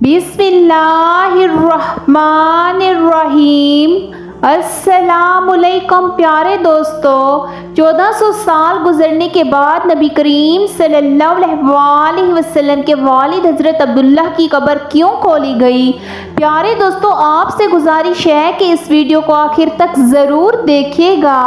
बिस्मिल्लाहिर्रहमानिर्रहीम। अस्सलाम वालेकुम प्यारे दोस्तों, 1400 साल गुजरने के बाद नबी करीम सल्लल्लाहु अलैहि वसल्लम के वालिद हज़रत अब्दुल्लाह की कब्र क्यों खोली गई। प्यारे दोस्तों, आपसे गुजारिश है कि इस वीडियो को आखिर तक ज़रूर देखिएगा।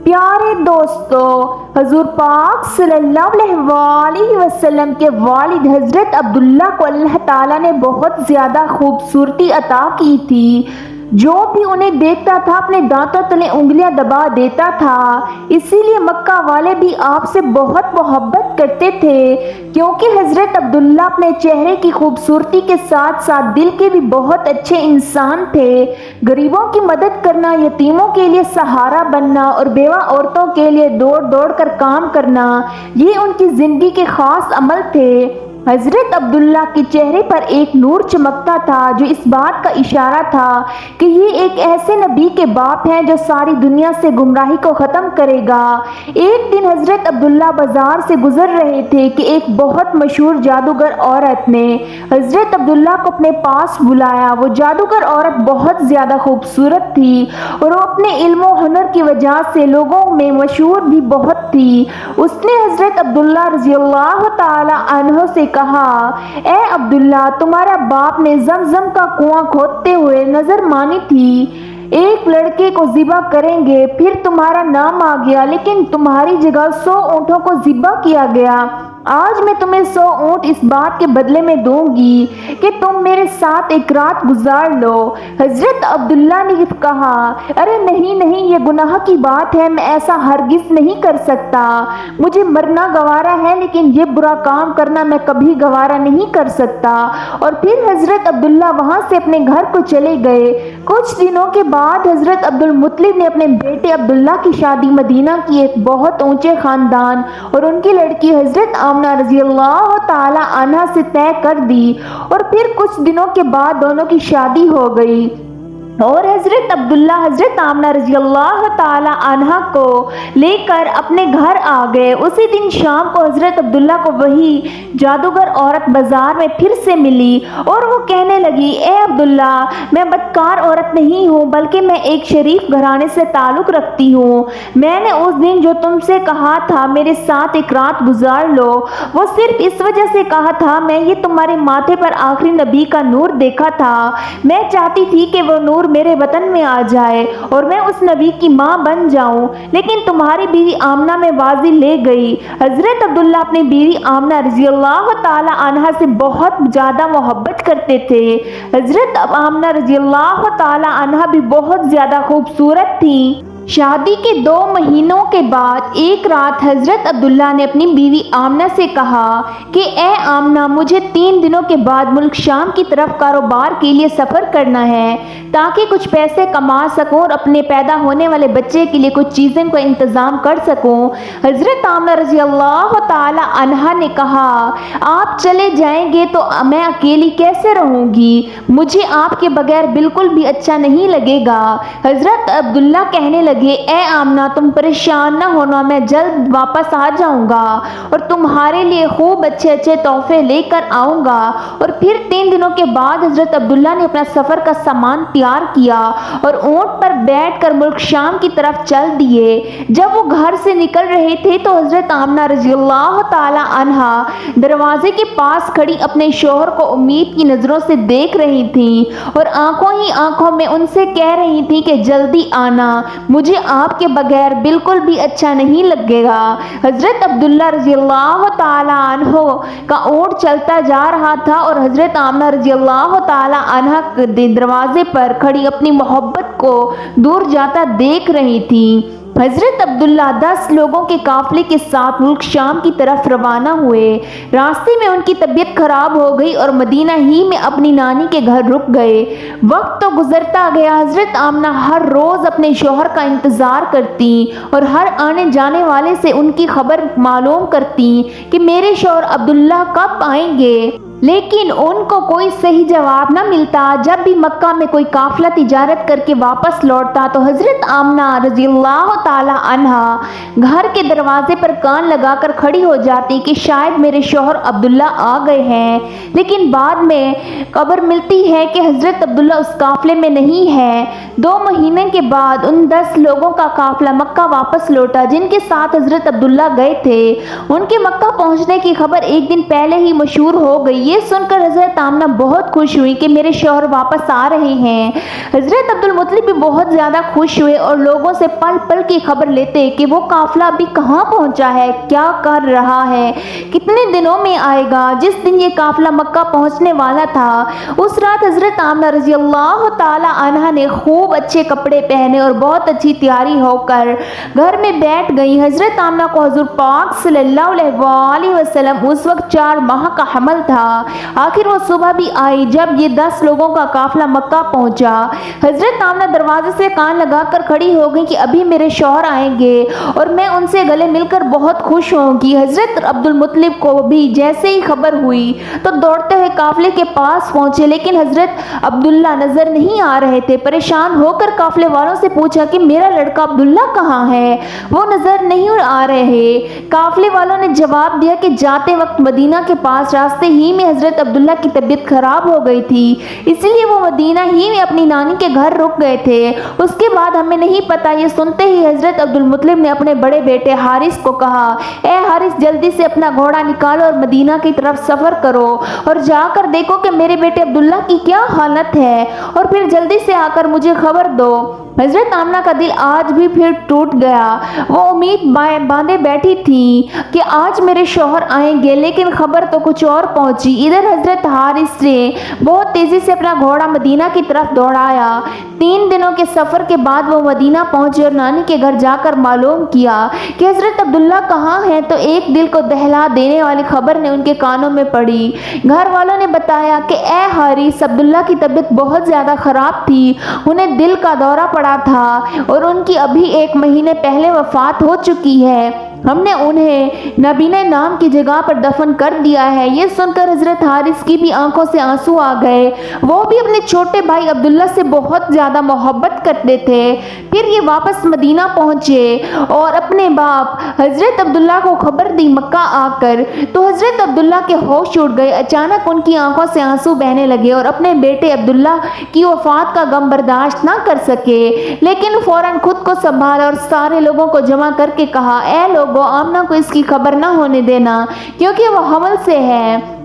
प्यारे दोस्तों, हजूर पाक सल्लल्लाहु अलैहि वसल्लम के वालिद हज़रत अब्दुल्लाह को अल्लाह ताला ने बहुत ज़्यादा खूबसूरती अता की थी। जो भी उन्हें देखता था अपने दांतों तले उंगलियां दबा देता था। इसीलिए मक्का वाले भी आपसे बहुत मोहब्बत करते थे, क्योंकि हज़रत अब्दुल्लाह अपने चेहरे की खूबसूरती के साथ साथ दिल के भी बहुत अच्छे इंसान थे। गरीबों की मदद करना, यतीमों के लिए सहारा बनना और बेवा औरतों के लिए दौड़ दौड़ कर काम करना, ये उनकी जिंदगी के खास अमल थे। हज़रत अब्दुल्लाह के चेहरे पर एक नूर चमकता था, जो इस बात का इशारा था कि ये एक ऐसे नबी के बाप हैं जो सारी दुनिया से गुमराही को ख़त्म करेगा। एक दिन हज़रत अब्दुल्लाह बाजार से गुजर रहे थे कि एक बहुत मशहूर जादूगर औरत ने हज़रत अब्दुल्लाह को अपने पास बुलाया। वो जादूगर औरत बहुत ज़्यादा खूबसूरत थी और वो अपने इल्म और हुनर की वजह से लोगों में मशहूर भी बहुत थी। उसने हज़रत अब्दुल्लाह रज़ियल्लाहु ताला अन्हु से कहा, ए अब्दुल्लाह, तुम्हारा बाप ने ज़मज़म का कुआं खोदते हुए नजर मानी थी। एक लड़के को ज़िबा करेंगे, फिर तुम्हारा नाम आ गया, लेकिन तुम्हारी जगह 100 ऊँटों को ज़िबा किया गया। आज मैं तुम्हें 100 ऊँट इस बात के बदले में दूंगी कि तुम मेरे साथ एक रात गुजार लो। हज़रत अब्दुल्लाह ने कहा, अरे नहीं नहीं, ये गुनाह की बात है, मैं ऐसा हरगिज़ नहीं कर सकता। मुझे मरना गवारा है, लेकिन ये बुरा काम करना मैं कभी गवारा नहीं कर सकता। और फिर हज़रत अब्दुल्लाह वहाँ से अपने घर को चले गए। कुछ दिनों के बाद हज़रत अब्दुल मुत्तलिब ने अपने बेटे अब्दुल्लाह की शादी मदीना की एक बहुत ऊंचे खानदान और उनकी लड़की हज़रत आमना रज़ियल्लाहु ताला अन्हा से तय कर दी। और फिर कुछ दिनों के बाद दोनों की शादी हो गई और हज़रत अब्दुल्ला हज़रत आमना रज़ियल्लाहु ताला अन्हा को लेकर अपने घर आ गए। उसी दिन शाम को हज़रत अब्दुल्ला को वही जादूगर औरत बाजार में फिर से मिली और वो कहने लगी, ए अब्दुल्ला, मैं बदकार औरत नहीं हूँ, बल्कि मैं एक शरीफ घराने से ताल्लुक़ रखती हूँ। मैंने उस दिन जो तुमसे कहा था मेरे साथ एक रात गुजार लो, वो सिर्फ इस वजह से कहा था, मैं ये तुम्हारे माथे पर आखिरी नबी का नूर देखा था। मैं चाहती थी कि वो नूर मेरे वतन में आ जाए और मैं उस नबी की माँ बन जाऊं, लेकिन तुम्हारी बीवी आमना में बाजी ले गई। हज़रत अब्दुल्ला अपनी बीवी आमना रज़ियल्लाहु ताला अन्हा से बहुत ज़्यादा मोहब्बत करते थे। हज़रत आमना रज़ियल्लाहु ताला अन्हा भी बहुत ज़्यादा खूबसूरत थी। शादी के 2 महीनों के बाद एक रात हज़रत अब्दुल्ला ने अपनी बीवी आमना से कहा कि ए आमना, मुझे 3 दिनों के बाद मुल्क शाम की तरफ कारोबार के लिए सफ़र करना है, ताकि कुछ पैसे कमा सकूं और अपने पैदा होने वाले बच्चे के लिए कुछ चीज़ें को इंतज़ाम कर सकूं। हज़रत आमना रज़ियल्लाहु ताला अन्हा ने कहा, आप चले जाएंगे तो मैं अकेली कैसे रहूँगी, मुझे आपके बगैर बिल्कुल भी अच्छा नहीं लगेगा। हज़रत अब्दुल्ला कहने लगे, ए आमना, तुम परेशान न होना, मैं जल्द वापस आ जाऊंगा और तुम्हारे लिए खूब अच्छे अच्छे तोहफे लेकर आऊंगा। और फिर 3 दिनों के बाद हज़रत अब्दुल्ला ने अपना सफ़र का सामान तैयार किया और ऊंट पर बैठकर मुल्क शाम की तरफ चल दिए। जब वो घर से निकल रहे थे तो हज़रत आमना रज़ियल्लाहु ताला अन्हा दरवाजे के पास खड़ी अपने शौहर को उम्मीद की नज़रों से देख रही थी और आंखों ही आंखों में उनसे कह रही थी कि जल्दी आना, मुझे आपके बगैर बिल्कुल भी अच्छा नहीं लगेगा। हज़रत अब्दुल्ला रज़ियल्लाहु ताला अन्हु का ऊँट चलता जा रहा था और हज़रत आमना रज़ियल्लाहु ताला अन्हा दरवाजे पर खड़ी अपनी मोहब्बत को दूर जाता देख रही थी। हज़रत अब्दुल्ला 10 लोगों के काफ़िले के साथ मुल्क शाम की तरफ रवाना हुए। रास्ते में उनकी तबीयत खराब हो गई और मदीना ही में अपनी नानी के घर रुक गए। वक्त तो गुजरता गया। हज़रत आमना हर रोज़ अपने शौहर का इंतज़ार करती और हर आने जाने वाले से उनकी खबर मालूम करती कि मेरे शौहर अब्दुल्ला कब आएंगे। लेकिन उनको कोई सही जवाब न मिलता। जब भी मक्का में कोई काफिला तिजारत करके वापस लौटता तो हजरत आमना रज़ियल्लाहु ताला अन्हा घर के दरवाजे पर कान लगाकर खड़ी हो जाती कि शायद मेरे शौहर अब्दुल्ला आ गए हैं। लेकिन बाद में खबर मिलती है कि हजरत अब्दुल्ला उस काफिले में नहीं है। 2 महीने के बाद उन 10 लोगों का काफिला मक्का वापस लौटा जिनके साथ हजरत अब्दुल्ला गए थे। उनके मक्का पहुंचने की खबर एक दिन पहले ही मशहूर हो गई। ये सुनकर हजरत आमना बहुत खुश हुई कि मेरे शौहर वापस आ रहे हैं। हजरत अब्दुल मुत्तलिब भी बहुत ज़्यादा खुश हुए और लोगों से पल पल की खबर लेते कि वो काफिला अभी कहाँ पहुँचा है, क्या कर रहा है, कितने दिनों में आएगा। जिस दिन ये काफिला मक्का पहुँचने वाला था उस रात हजरत आमना रज़ियल्लाहु ताला अन्हा ने खूब अच्छे कपड़े पहने और बहुत अच्छी तैयारी होकर घर में बैठ गई। हजरत आमना को हुज़ूर पाक सल्लल्लाहु अलैहि वसल्लम उस वक्त 4 माह का हमल था। आखिर वो सुबह भी आई जब ये 10 लोगों का काफिला मक्का पहुंचा। हजरत आमना दरवाजे से कान लगाकर खड़ी हो गई कि अभी मेरे शौहर आएंगे और मैं उनसे गले मिलकर बहुत खुश होंगी। हजरत अब्दुल मुत्तलिब को भी जैसे ही खबर हुई तो दौड़ते हुए काफिले के पास पहुंचे, लेकिन हजरत अब्दुल्ला नजर नहीं आ रहे थे। परेशान होकर काफिले वालों से पूछा कि मेरा लड़का अब्दुल्ला कहाँ है, वो नजर नहीं आ रहे। काफिले वालों ने जवाब दिया कि जाते वक्त मदीना के पास रास्ते ही में हजरत अब्दुल्ला की तबीयत खराब हो गई थी, इसलिए वो मदीना ही में अपनी नानी के घर रुक गए थे। उसके बाद हमें नहीं पता। ये सुनते ही हजरत अब्दुल मुत्तलिब ने अपने बड़े बेटे हारिस को कहा, ए हारिस, जल्दी से अपना घोड़ा निकालो और मदीना की तरफ सफर करो और जाकर देखो कि मेरे बेटे अब्दुल्ला की क्या हालत है और फिर जल्दी से आकर मुझे खबर दो। हजरत आमना का दिल आज भी फिर टूट गया। वो उम्मीद बांधे बैठी थी कि आज मेरे शौहर आएंगे, लेकिन खबर तो कुछ और पहुंची। इधर हजरत हारिस ने बहुत तेजी से अपना घोड़ा मदीना की तरफ दौड़ाया। 3 दिनों के सफर के बाद वो मदीना पहुंचे और नानी के घर जाकर मालूम किया कि हजरत अब्दुल्ला कहाँ हैं। तो एक दिल को दहला देने वाली खबर ने उनके कानों में पड़ी। घर वालों ने बताया कि ए हारिस, अब्दुल्ला की तबीयत बहुत ज़्यादा ख़राब थी, उन्हें दिल का दौरा पड़ा था और उनकी अभी 1 महीने पहले वफात हो चुकी है। हमने उन्हें नबीना नाम की जगह पर दफन कर दिया है। ये सुनकर हजरत हारिस की भी आंखों से आंसू आ गए। वो भी अपने छोटे भाई अब्दुल्ला से बहुत ज़्यादा मोहब्बत करते थे। फिर ये वापस मदीना पहुँचे और अपने बाप हजरत अब्दुल्ला को खबर दी मक्का आकर। तो हजरत अब्दुल्ला के होश उड़ गए। अचानक उनकी आंखों से आंसू बहने लगे और अपने बेटे अब्दुल्ला की वफात का गम बर्दाश्त ना कर सके, लेकिन फौरन खुद को संभाला और सारे लोगों को जमा करके कहा, ए लोगों, आमना को इसकी खबर ना होने देना क्योंकि वो हमल से है।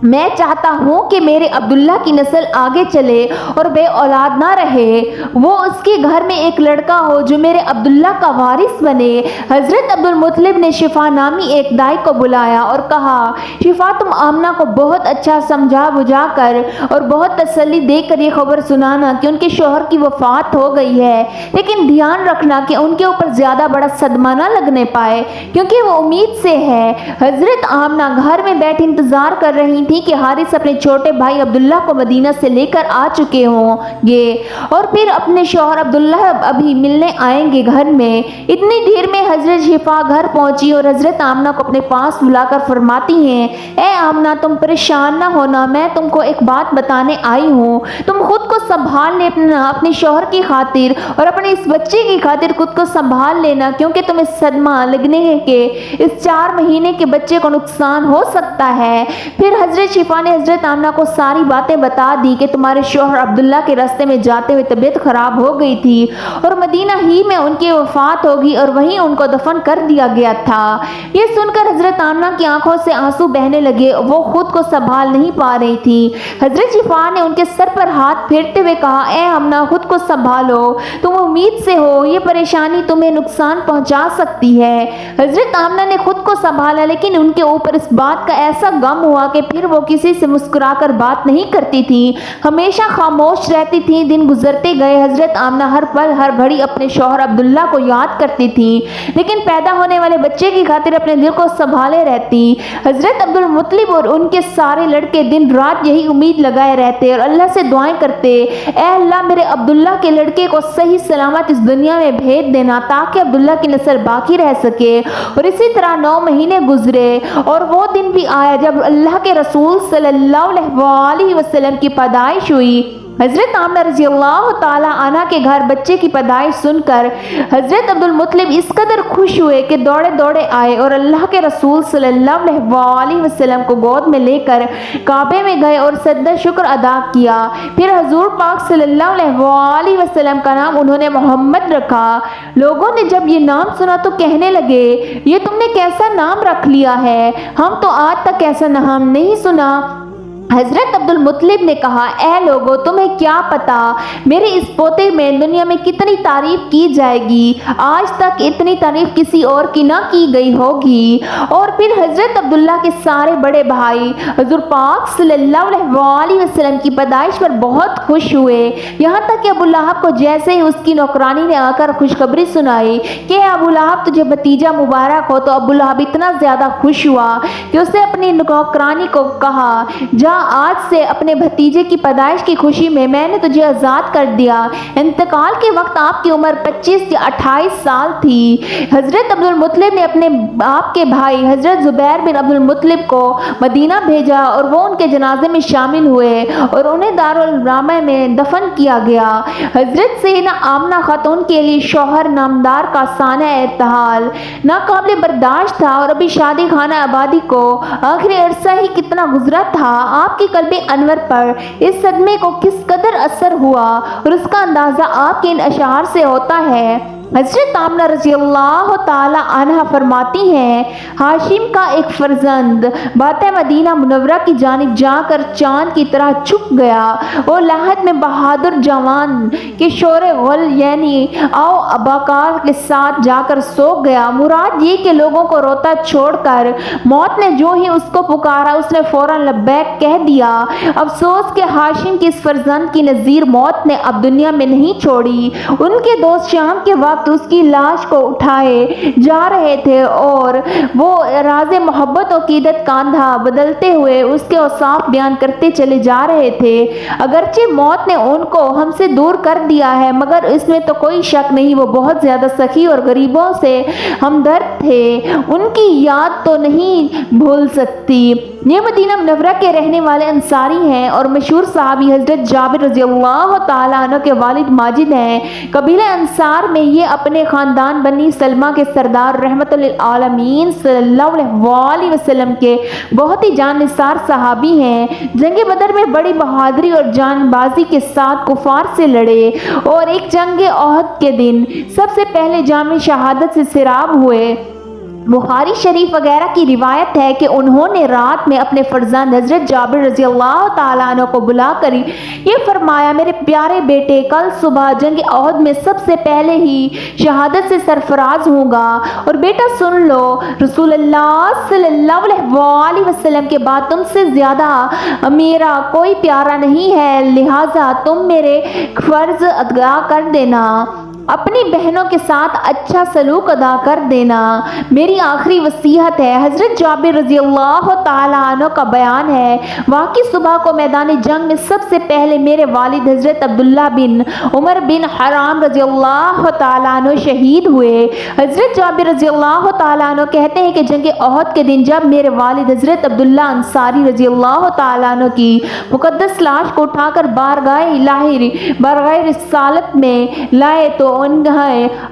मैं चाहता हूँ कि मेरे अब्दुल्ला की नस्ल आगे चले और बे औलाद ना रहे। वो उसके घर में एक लड़का हो जो मेरे अब्दुल्ला का वारिस बने। हजरत अब्दुल मुत्तलिब ने शिफा नामी एक दाई को बुलाया और कहा, शिफा, तुम आमना को बहुत अच्छा समझा बुझा कर और बहुत तसल्ली देकर ये खबर सुनाना कि उनके शौहर की वफात हो गई है, लेकिन ध्यान रखना कि उनके ऊपर ज़्यादा बड़ा सदमा ना लगने पाए क्योंकि वो उम्मीद से है। हजरत आमना घर में बैठ इंतज़ार कर रही थी कि हारिस अपने छोटे भाई अब्दुल्ला को मदीना से लेकर आ चुके होंगे और फिर अपने शौहर अब्दुल्ला अभी मिलने आएंगे घर में। इतनी देर में हजरत शिफा घर पहुंची और हजरत आमना को अपने पास बुलाकर फरमाती हैं, ए आमना, तुम परेशान ना होना, मैं तुमको एक बात बताने आई हूँ। तुम खुद को संभाल ले, अपने शौहर की खातिर और अपने इस बच्चे की खातिर खुद को संभाल लेना क्योंकि तुम्हें सदमा लगने के इस 4 महीने के बच्चे को नुकसान हो सकता है। फिर हजरत शिफा ने हजरत आमना को सारी बातें बता दी कि तुम्हारे शौहर अब्दुल्ला के रास्ते में जाते हुए तबीयत खराब हो गई थी और मदीना ही में उनकी वफात होगी और वहीं उनको दफन कर दिया गया था। ये सुनकर हजरत आमना की आंखों से आंसू बहने लगे। वो खुद को संभाल नहीं पा रही थी। हजरत शिफा ने उनके सर पर हाथ फेरते हुए कहा, ए आमना, खुद को संभालो, तुम उम्मीद से हो, ये परेशानी तुम्हें नुकसान पहुंचा सकती है। हजरत आमना ने खुद को संभाला, लेकिन उनके ऊपर इस बात का ऐसा गम हुआ कि फिर वो किसी से मुस्कुराकर बात नहीं करती थी, हमेशा खामोश रहती थी। दिन गुजरते गए। हजरत आमना हर पल हर घड़ी अपने शौहर अब्दुल्ला को याद करती थी, लेकिन पैदा होने वाले बच्चे की खातिर अपने दिल को संभाले रहती। हजरत अब्दुल मुत्तलिब और उनके सारे लड़के दिन रात यही उम्मीद लगाए रहते और अल्लाह से दुआएं करते, ए अल्लाह, मेरे अब्दुल्ला के लड़के को सही सलामत इस दुनिया में भेज देना ताकि अब्दुल्ला की नस्ल बाकी रह सके। और इसी तरह 9 महीने गुजरे और वो दिन भी आया जब अल्लाह के रसूल रसूल सल्लल्लाहु अलैहि वसल्लम की पैदाइश हुई। हज़रत आमना रज़ी अल्लाह ताला अन्हा के घर बच्चे की पैदाइश सुनकर हज़रत अब्दुल मुत्तलिब इस कदर खुश हुए कि दौड़े दौड़े आए और अल्लाह के रसूल सल्लल्लाहु अलैहि वसल्लम को गोद में लेकर काबे में गए और सजदा शुक्र अदा किया। फिर हुज़ूर पाक सल्लल्लाहु अलैहि वसल्लम का नाम उन्होंने मोहम्मद रखा। लोगों ने जब ये नाम सुना तो कहने लगे, ये तुमने कैसा नाम रख लिया है, हम तो आज तक ऐसा नाम नहीं सुना। हज़रत अब्दुल मुत्तलिब ने कहा, ऐ लोगो, तुम्हें क्या पता मेरे इस पोते में दुनिया में कितनी तारीफ की जाएगी, आज तक इतनी तारीफ किसी और की ना की गई होगी। और फिर हज़रत अब्दुल्ला के सारे बड़े भाई हुज़ूर पाक सल्लल्लाहु अलैहि वसल्लम की पैदाइश पर बहुत खुश हुए। यहाँ तक कि अबू लहब को जैसे ही उसकी नौकरानी ने आकर खुशखबरी सुनाई कि अबू लहब तुझे भतीजा मुबारक हो, तो अबू लहब इतना ज़्यादा खुश हुआ कि उसने अपनी नौकरानी को कहा, जा आज से अपने भतीजे की पैदाइश की खुशी में मैंने तुझे आज़ाद कर दिया। इंतकाल के वक्त आपकी उम्र 25 या 28 साल थी। हज़रत अब्दुल मुत्तलिब ने अपने आप के भाई हज़रत ज़ुबैर बिन अब्दुल मुत्तलिब को मदीना भेजा और वो उनके जनाजे में शामिल हुए और उन्हें दारुल रामा में दफन किया गया। हज़रत सैयदा आमना खातून के लिए शौहर नामदार का साना इर्तिहाल नाकाबिल बर्दाश्त था और अभी शादी खाना आबादी को आखिरी अरसा ही कितना गुजरा था। आपके कल्बे अनवर पर इस सदमे को किस कदर असर हुआ और उसका अंदाज़ा आपके इन अशार से होता है। हज़रत आमना रज़ी अल्लाह ताला अन्हा फरमाती हैं, हाशिम का एक फर्जंद बाते मदीना मुनव्वरा की जानिब जाकर चांद की तरह छुप गया। वो लहद में बहादुर जवान के शोरे गुल यानी आओ अबाकार के साथ जाकर सो गया। मुराद ये कि लोगों को रोता छोड़कर मौत ने जो ही उसको पुकारा उसने फौरन लब्बैक कह दिया। अफसोस के हाशिम की इस फर्जंद की नज़ीर मौत ने अब दुनिया में नहीं छोड़ी। उनके दोस्त शाम के वक्त उसकी लाश को उठाए जा रहे थे और वो राज़े मोहब्बत और क़ीदत कांधा बदलते हुए उसके औसाफ बयान करते चले जा रहे थे। अगरचे मौत ने उनको हमसे दूर कर दिया है, मगर इसमें तो कोई शक नहीं वो बहुत ज़्यादा सखी और गरीबों से हमदर्द थे। उनकी याद तो नहीं भूल सकती। ये मदीना मुनव्वरा के रहने वाले अंसारी हैं और मशहूर सहाबी हज़रत जाबिर रज़ी अल्लाह ताला अन्हु के वालिद माजिद हैं। कबीले अंसार में ये अपने ख़ानदान बनी सलमा के सरदार रहमतुल लिल आलमीन सल्लल्लाहु अलैहि वसल्लम के बहुत ही जानिसार सहाबी हैं। जंग बदर में बड़ी बहादुरी और जानबाजी के साथ कुफार से लड़े और एक जंग ओहद के दिन सबसे पहले जाम शहादत से सिराब हुए। बुखारी शरीफ वगैरह की रिवायत है कि उन्होंने रात में अपने फर्जंद हज़रत जाबिर रज़ी अल्लाह ताला अन्हु को बुलाकर ये फरमाया, मेरे प्यारे बेटे, कल सुबह जंग ओहद में सबसे पहले ही शहादत से सरफराज होगा और बेटा सुन लो, रसूलुल्लाह सल्लल्लाहु अलैहि वसल्लम के बाद तुमसे ज़्यादा मेरा कोई प्यारा नहीं है, लिहाजा तुम मेरे फ़र्ज़ अदा कर देना, अपनी बहनों के साथ अच्छा सलूक अदा कर देना, मेरी आखिरी वसीयत है। हज़रत जाबिर रज़ी अल्लाह ताला अन्हु का बयान है, वाक़ई सुबह को मैदान जंग में सबसे पहले मेरे वालिद हज़रत अब्दुल्ला बिन उमर बिन हराम रज़ी अल्लाह ताला अन्हु शहीद हुए। हज़रत जाबिर रज़ी अल्लाह ताला अन्हु कहते हैं कि जंग ओहद के दिन जब मेरे वालिद हज़रत अब्दुल्ला अंसारी रज़ी अल्लाह ताला अन्हु की मुक़द्दस लाश को उठाकर बारगाह रिसालत में लाए तो उनका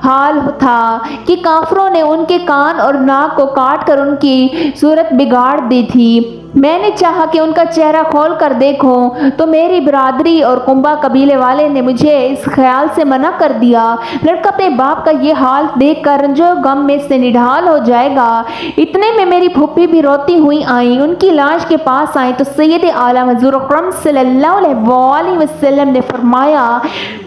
हाल था कि काफिरों ने उनके कान और नाक को काट कर उनकी सूरत बिगाड़ दी थी। मैंने चाहा कि उनका चेहरा खोल कर देखूं तो मेरी बिरादरी और कुंबा कबीले वाले ने मुझे इस ख्याल से मना कर दिया। लड़का अपने बाप का ये हाल देखकर जो गम में से निढाल हो जाएगा। इतने में मेरी फूफी भी रोती हुई आई, उनकी लाश के पास आई तो सैयद आलम हुज़ूर अकरम सल्लल्लाहु अलैहि वसल्लम ने फरमाया,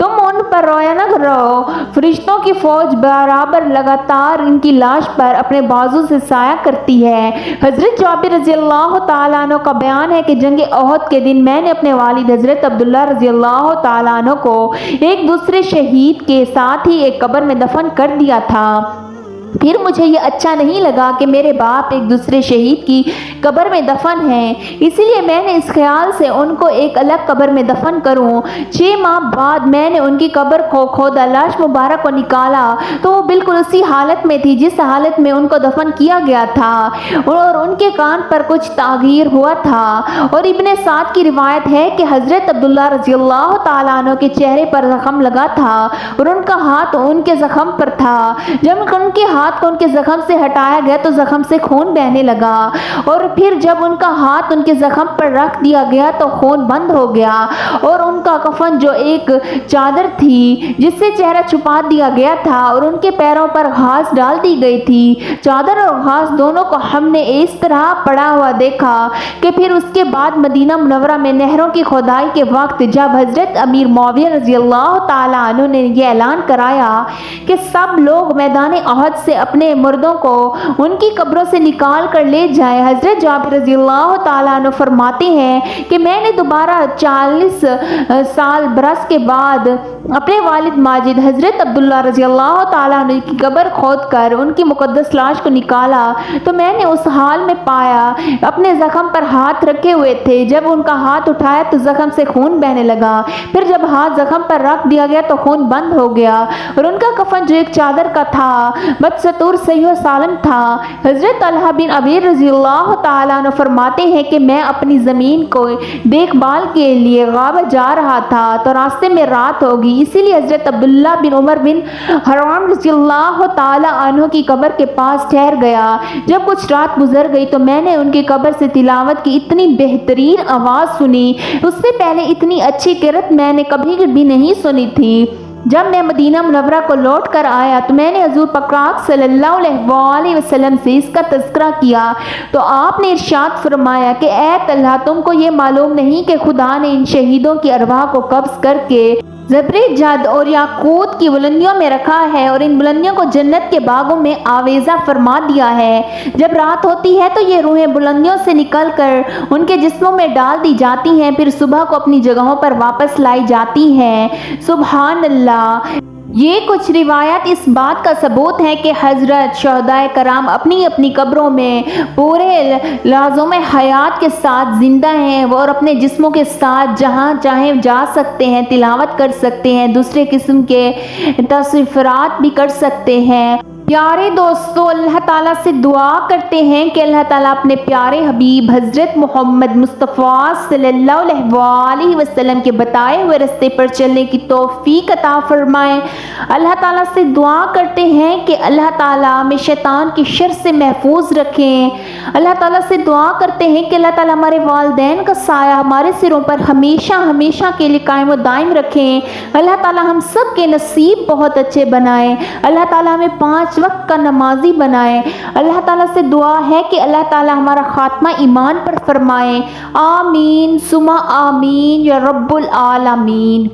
तुम उन पर रोया न करो, फरिश्तों की फौज बराबर लगातार इनकी लाश पर अपने बाजू से साया करती है। हज़रत जाबिर रज़ी अल्लाह ताला अन्हु का बयान है कि जंग ओहद के दिन मैंने अपने वालिद हज़रत अब्दुल्ला रज़ी अल्लाह ताला अन्हु को एक दूसरे शहीद के साथ ही एक कब्र में दफन कर दिया था। پھر مجھے یہ اچھا نہیں لگا کہ میرے باپ ایک دوسرے شہید کی قبر میں دفن ہیں، اسی لیے میں نے اس خیال سے ان کو ایک الگ قبر میں دفن کروں۔ 6 ماہ بعد میں نے ان کی قبر کو کھودا، لاش مبارک کو نکالا تو وہ بالکل اسی حالت میں تھی جس حالت میں ان کو دفن کیا گیا تھا، اور ان کے کان پر کچھ تغیر ہوا تھا۔ اور ابن سعد کی روایت ہے کہ حضرت عبداللہ رضی اللہ تعالیٰ عنہ کے چہرے پر زخم لگا تھا اور ان کا ہاتھ ان کے زخم پر تھا۔ جب ان کے ہاتھ کو ان کے زخم سے ہٹایا گیا تو زخم سے خون بہنے لگا، اور پھر جب ان کا ہاتھ ان کے زخم پر رکھ دیا گیا تو خون بند ہو گیا، اور ان کا کفن جو ایک چادر تھی جس سے چہرہ چھپا دیا گیا تھا اور ان کے پیروں پر گھاس ڈال دی گئی تھی، چادر اور گھاس دونوں کو ہم نے اس طرح پڑا ہوا دیکھا کہ پھر اس کے بعد مدینہ منورہ میں نہروں کی کھدائی کے وقت جب حضرت امیر معاویہ رضی اللہ تعالیٰ عنہ نے یہ اعلان کرایا کہ سب لوگ میدان احد سے اپنے مردوں کو ان کی قبروں سے نکال کر لے جائیں، حضرت جابر رضی اللہ تعالیٰ عنہ فرماتے ہیں کہ میں نے دوبارہ 40 سال برس کے بعد اپنے والد ماجد حضرت عبداللہ رضی اللہ تعالیٰ عنہ کی قبر کھود کر ان کی مقدس لاش کو نکالا تو میں نے اس حال میں پایا اپنے زخم پر ہاتھ رکھے ہوئے تھے، جب ان کا ہاتھ اٹھایا تو زخم سے خون بہنے لگا، پھر جب ہاتھ زخم پر رکھ دیا گیا تو خون بند ہو گیا، اور ان کا کفن جو ایک چادر کا تھا بدستور صحیح و سالم تھا۔ حضرت طلحہ بن عبیر رضی اللہ تعالیٰ عنہ فرماتے ہیں کہ میں اپنی زمین کو دیکھ بھال کے لیے غابہ جا رہا تھا تو راستے میں رات ہوگی، اسی لیے حضرت عبداللہ بن عمر بن حرام رضی اللہ تعالیٰ عنہ کی قبر کے پاس ٹھہر گیا۔ جب کچھ رات گزر گئی تو میں نے ان کی قبر سے تلاوت کی اتنی بہترین آواز سنی، اس سے پہلے اتنی اچھی قرأت میں نے کبھی بھی نہیں سنی تھی۔ جب میں مدینہ منورہ کو لوٹ کر آیا تو میں نے حضور پاک صلی اللہ علیہ وسلم سے اس کا تذکرہ کیا تو آپ نے ارشاد فرمایا کہ اے طلحہ، تم کو یہ معلوم نہیں کہ خدا نے ان شہیدوں کی ارواح کو قبض کر کے زبر جد اور یاقوت کی بلندیوں میں رکھا ہے اور ان بلندیوں کو جنت کے باغوں میں آویزہ فرما دیا ہے۔ جب رات ہوتی ہے تو یہ روحیں بلندیوں سے نکل کر ان کے جسموں میں ڈال دی جاتی ہیں، پھر صبح کو اپنی جگہوں پر واپس لائی جاتی ہیں۔ سبحان اللہ۔ یہ کچھ روایات اس بات کا ثبوت ہے کہ حضرت شہدائے کرام اپنی اپنی قبروں میں پورے لازم حیات کے ساتھ زندہ ہیں اور اپنے جسموں کے ساتھ جہاں چاہیں جا سکتے ہیں، تلاوت کر سکتے ہیں، دوسرے قسم کے تصویرات بھی کر سکتے ہیں۔ پیارے دوستو، اللہ تعالیٰ سے دعا کرتے ہیں کہ اللہ تعالیٰ اپنے پیارے حبیب حضرت محمد مصطفیٰ صلی اللہ علیہ وسلم کے بتائے ہوئے راستے پر چلنے کی توفیق عطا فرمائے۔ اللہ تعالیٰ سے دعا کرتے ہیں کہ اللہ تعالیٰ ہمیں شیطان کی شر سے محفوظ رکھیں۔ اللہ تعالیٰ سے دعا کرتے ہیں کہ اللہ تعالیٰ ہمارے والدین کا سایہ ہمارے سروں پر ہمیشہ ہمیشہ کے لیے قائم و دائم رکھیں۔ اللہ تعالیٰ ہم سب کے نصیب بہت اچھے بنائیں۔ اللہ تعالیٰ ہمیں 5 وقت کا نمازی بنائے۔ اللہ تعالیٰ سے دعا ہے کہ اللہ تعالیٰ ہمارا خاتمہ ایمان پر فرمائے۔ آمین ثم آمین یا رب العالمین۔